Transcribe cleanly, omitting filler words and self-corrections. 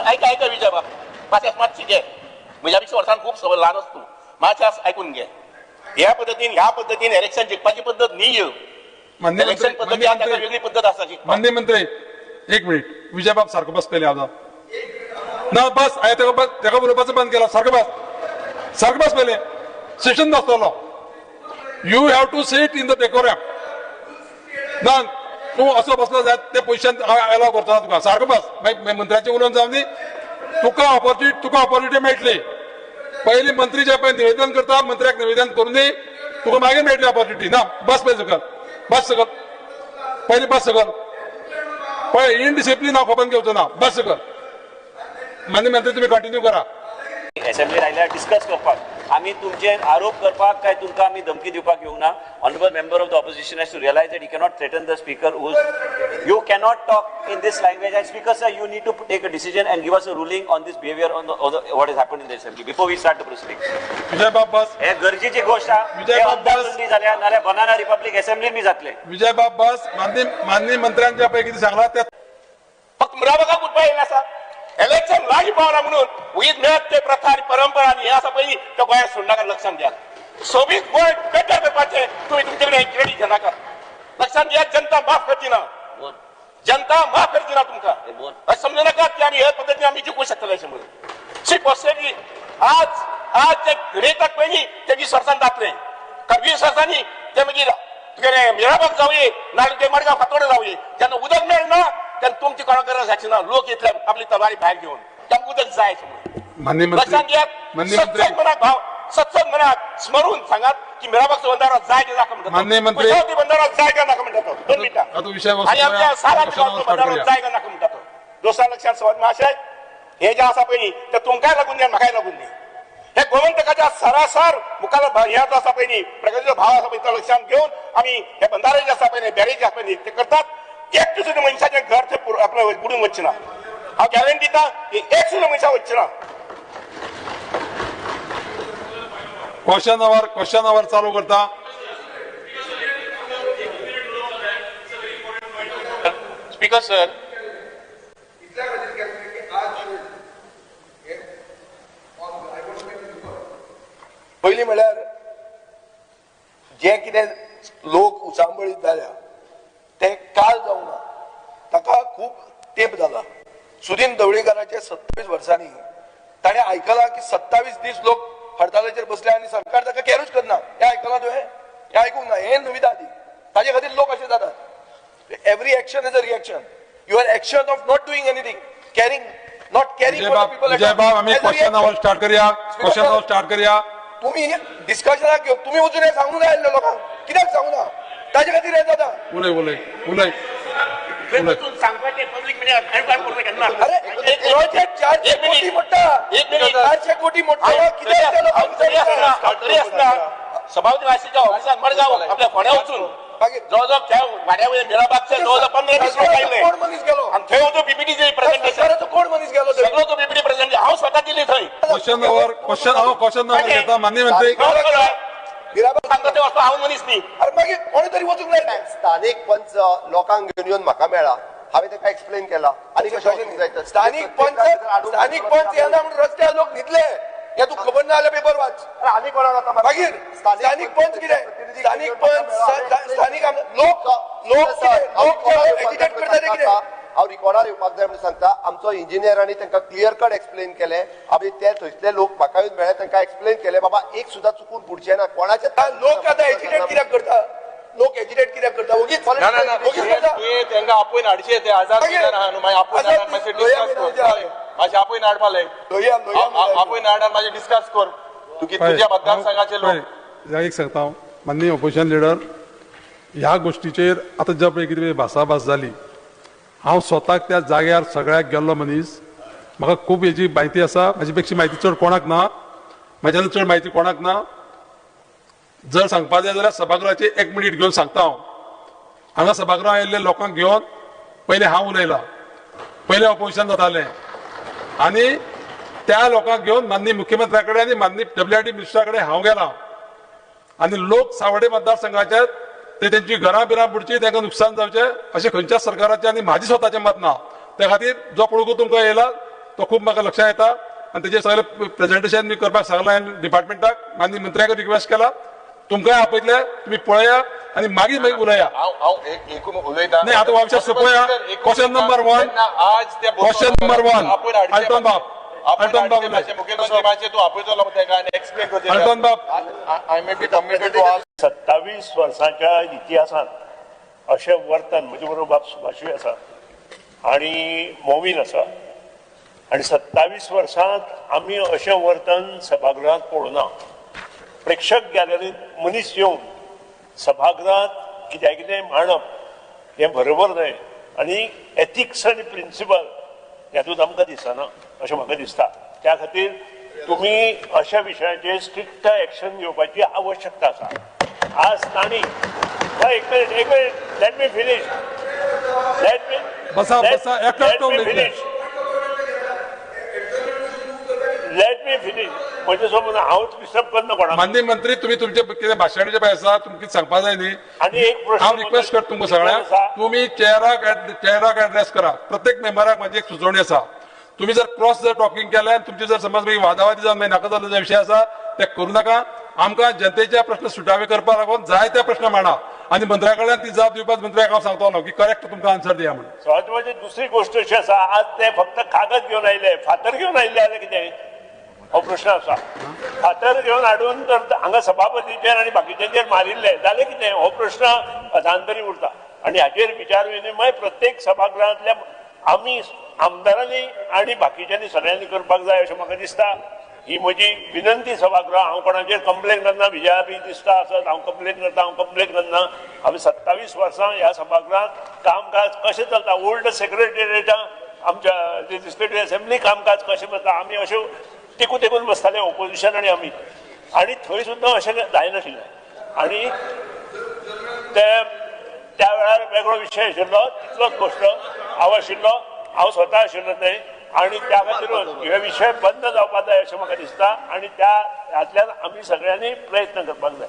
ऐका विजय बाब माझ्या मातशी घे म्हज्यापेक्षा वर्सान खूप सवय लहान असतो माझ्या ऐकून घे ह्या पद्धतीने इलेक्शन जिंकपाची पद्धत नाही इलेक्शन पद्धती वेगळी पद्धत असा माननीय मंत्री एक मिनिट विजय बाब सारखं बस पहिले आता ना बस आहे तेका बोलपाचं बंद केला सारखं बस पहिले सेशन नासतलो you have to sit in the decorum ना तू असं बसला जाय ते पोझिशन अलाव करता तुका सारखं बस मंत्र्याचे उलोवन जावन दी तुका ऑपॉर्च्युनिटी मेळटली पहिले मंत्री जे पळय निवेदन करता मंत्र्याक निवेदन करून दी तुका मागीर मेळटली ऑपॉर्च्युनिटी ना बस पहिले सकल पहिले बस सकल पळय इनडिसिप्लिन हांव खबर घेवचो ना बस सकल माननीय मंत्री तुम्ही कंटिन्यू करा असेंब्लीर आयल्यार डिस्कस करपाक आमी तुमचे आरोप करपाक काय तुमकां आमी धमकी दिवपाक येवंक ना honourable member of the opposition has to realise that you cannot threaten the speaker you cannot talk in this language and speaker sir you need to take a decision and give us a ruling on this behaviour on what is happened in the assembly before we start the proceeding Vijay बाब बस हे गरजेची गोष्ट विजय बाब बस जाल्या नाल्यार banana republic असेंब्लीन बी जातले विजय बाब बस माननीय मंत्र्यांच्या पैकी सांगला त्या फक्त मुराबागाक उठपा येयला आसा इलेक्शन लागीं पावला म्हणून उगीच मेळत ते प्रथा आणि परंपरा आणि हे आसा पयलीं तो गोंयांत सोडनाका लक्षात घ्या सोबीत गोंय बेटर करपाचें तुमी तुमचे कडेन क्रेडीट घेनाका लक्षात घ्या जनता माफ करची ना तुमकां अशें समजू नाका की आमी हे पद्दतीन आमी जिखूंक शकतले अशें म्हणून शी पॉसिबली आज जे घडयतात पयलीं ते 20 वर्सांनी जातलें कारण 20 वर्सांनी ते मागीर तुगेलें मेळावप जावंये नाल्यार ते मडगांव फातोड्यो जावंये जेन्ना उदक मेळना तेन्ना तुमची कोणा गरज आसची ना लोक येतले आपली तलवारी भायर घेवन तांकां उदक जाय लक्षात घ्यात सत्संग मनात स्मरून सांगात की मेळावप बंदारात जाय ते नाका म्हणटा बंदारात जाय का नाका म्हणटा तो 2 मिनिटां आणि आमच्या सालाची बंदारात जाय का नाका म्हणटा तो दुसऱ्या लक्षात सवाद महाशय हे जे आसा पळय ते तुमकांय लागून न्ही म्हाकाय लागून न्ही हे गोमंतकाच्या सरासर मुखार हे जो आसा पळय न्ही प्रगतीचो भाव आसा पळय तो लक्षात घेवन आमी हे बंदारे जे आसा पळय न्ही बॅरेज आसा पळय न्ही ते करतात एक सुद्धा मनशाचें घर ते आपलं बुडून वचचे ना हांव गॅरंटी दिता की एक सुद्धा मनशा वचचे ना क्वेश्चन आवर चालू करता स्पीकर सर पयलीं म्हळ्यार जे कितें लोक उचांबळीत जाल्या ते काल जावं ना ताका खूब तेंप जाला सुदीन ढवळीकाराचे 27 वर्सांनी ताणें आयकलां की 27 दीस लोक हडताळेचेर बसले आनी सरकार ताका कॅरूच करना हें आयकलां तुवें हें आयकूंक ना हें नवी आदी ताजे खातीर लोक अशे जातात every action is a reaction your action of not doing anything not caring Vijay बाब आम्ही क्वेश्चन आवर स्टार्ट करूया तुम्ही डिस्कशनाक घेवन तुम्ही वचून हें सांगूंक जाय आसलें लोकांक कित्याक सांगूं ना ताजे खातीर हें जाता उलय सांगपाचें पब्लीक मिडिया अरे प्रोजेक्ट 400 कोटी मोठा 400 कोटी मोठा कित्याक त्या लोकांक सभापती वाशीच्या ऑफिसात मडगाव आपल्या फोण्या वचून जवळजवळ त्या वाड्या वयल्या मेळापाक जवळजवळ 15-20 लोक आयले कोण मनीस गेलो आणि थंय तो पीपीटीचे प्रेझेंटेशन कोण मनीस गेलो सगळो तो पीपीटी प्रेझेंट हांव स्वता दिली थंय क्वेश्चन घेता माननीय मंत्री सांगता ते वस्तू हांव मनीस न्ही अरे मागीर कोणी तरी वचूंक जाय स्थानिक पंच लोकांक घेऊन येऊन म्हाका मेळ्ळा हांवें ताका एक्सप्लेन केला आनी स्थानिक पंच येना म्हणून रस्त्यार लोक न्हिदले हे तू खबर ना जाल्यार पेपर वाच आनी कोणाक आता मागीर स्थानिक पंच कितें स्थानिक पंच स्थानिक लोक एजिटेट करता ते कितें हांव रिकॉर्डार येवपाक जाय म्हणून सांगता आमचो इंजिनियरांनी तांकां क्लियर कट एक्सप्लेन केलें आमी ते थंयसले लोक म्हाका येवन मेळ्ळे तांकां एक्सप्लेन केलें बाबा एक सुद्दां चुकून पुडचें ना कोणाचे लोक आतां एजिटेट कित्याक करता लोक एजिटेट कित्याक करता ओगीच तांकां आपोवन हाडचे ते आजार मागीर आपोवन मातशें डिस्कस कर मातशें आपोवन हाडपा लाय आपोवन हाड मातशें डिस्कस कर तुज्या मतदारसंघाचे लोक एक सांगता हांव माननीय ऑपोजिशन लिडर ह्या गोष्टीचेर आतां ज्या पळय कितें भासाभास जाली हांव स्वताक त्या जाग्यार सगळ्याक गेल्लो मनीस म्हाका खूब हेची म्हायती आसा म्हाजे पेक्षा म्हायती चड कोणाक ना म्हाज्यान चड म्हायती कोणाक ना जर सांगपा जाय जाल्यार सभागृहाचे 1 मिनीट घेवन सांगता हांव हांगा सभागृहात आयिल्ले लोकांक घेवन पयलें हांव उलयलां पयलें ऑपोजिशन जातालें आनी त्या लोकांक घेवन माननीय मुख्यमंत्र्या कडेन आनी माननीय WRD मिनिस्टरा कडेन हांव गेलां आनी लोक सावडे मतदारसंघाचे ते तेंची घरां बिरां बुडची तांकां नुकसान जावचें अशें खंयच्याच सरकाराचें आनी म्हाजें स्वताचें मत ना त्या खातीर जो पळोवंक तुमकां येयला तो खूब म्हाका लक्षांत येता आनी तेजेर सगळें प्रेजेंटेशन मी करपाक सांगलां डिपार्टमेंटाक माननीय मंत्र्याक रिक्वेस्ट केला तुमकांय आपयतले तुम्ही पळया आनी मागीर उलया एकूण उलयता नाही आता विषय सोपया क्वेश्चन नंबर 1 आज त्या क्वेश्चन नंबर 1 अल्टन बाब मुखेलमंत्री माझे तू आपयतलो आणि एक्सप्लेन करते अल्टन बाब I may be committed to ask 27 वर्सांच्या इतिहासात अशें वर्तन म्हजे बरोबर बाब सुभाषूय आसा आणि मोवीन आसा आणि 27 वर्सांत आमी अशें वर्तन सभागृहात पळोवना प्रेक्षक गॅलरीत मनीस येवन सभागृहात कितें मांडप हें बरोबर न्हय आनी एथिक्स आनी प्रिंसिपल हेतूंत आमकां दिसना अशें म्हाका दिसता त्या खातीर तुमी अशा विशयाचेर स्ट्रिक्ट एक्शन घेवपाची आवश्यकता आसा आज तांणी एक मिनिट लेट मी फिनिश बसा लेट मी फिनिश म्हणजे समज हांवच डिस्टर्ब करना कोणाक माननीय मंत्री तुम्ही तुमचे कितें भाशणाचे पळय आसा तुमकां सांगपा जाय न्ही आनी एक प्रश्न हांव रिक्वेस्ट करता तुमकां सगळ्यांक तुम्ही चेअराक एड्रेस करा प्रत्येक मेंबराक म्हाजी एक सुचोवणी आसा तुम्ही जर क्रॉस जर टॉकिंग केलें तुमचे जर समज वादावादी जावन नाका जाल्लो जे विशय आसा ते करूं नाका आमकां जनतेचे प्रश्न सुटावे करपाक लागून जाय ते प्रश्न मांडा आनी मंत्र्या कडल्यान ती जाप दिवपाक मंत्र्याक हांव सांगतलो की करेक्ट तुमकां आन्सर दिया म्हणून सहजवादी दुसरी गोष्ट अशी आसा आज ते फक्त कागद घेवन आयले फातर घेवन आयले जाल्यार कितें हो प्रश्न आसा फातर घेवन हाडून तर हांगा सभापतीचेर आनी बाकीच्यांचेर मारिल्ले जाल्यार कितें हो प्रश्न अधांतरी उरता आनी हाचेर विचार विनिमय प्रत्येक सभागृहांतल्या आमी आमदारांनी आनी बाकीच्यांनी सगळ्यांनी करपाक जाय अशें म्हाका दिसता ही म्हजी विनंती सभागृह हांव कोणाचेर कंप्लेन करना विजया बी दिसता आसत हांव कंप्लेन करना हांवें 27 वर्सां ह्या सभागृहांत कामकाज कशें चलता ओल्ड सेक्रेटरिएटा आमच्या लेजिस्लेटिव्ह असेंब्ली कामकाज कशें चलता आमी अश्यो तेकून बसताले ओपोजिशन आनी थंय सुद्दां अशें जायनाशिल्लें आनी त्या वेळार वेगळो विशय आशिल्लो तितलोच गोश्ट हांव आशिल्लो हांव स्वता आशिल्लो थंय आनी त्या खातीरूच हे विशय बंद जावपाक जाय अशें म्हाका दिसता आनी त्या हातल्यान आमी सगळ्यांनी प्रयत्न करपाक जाय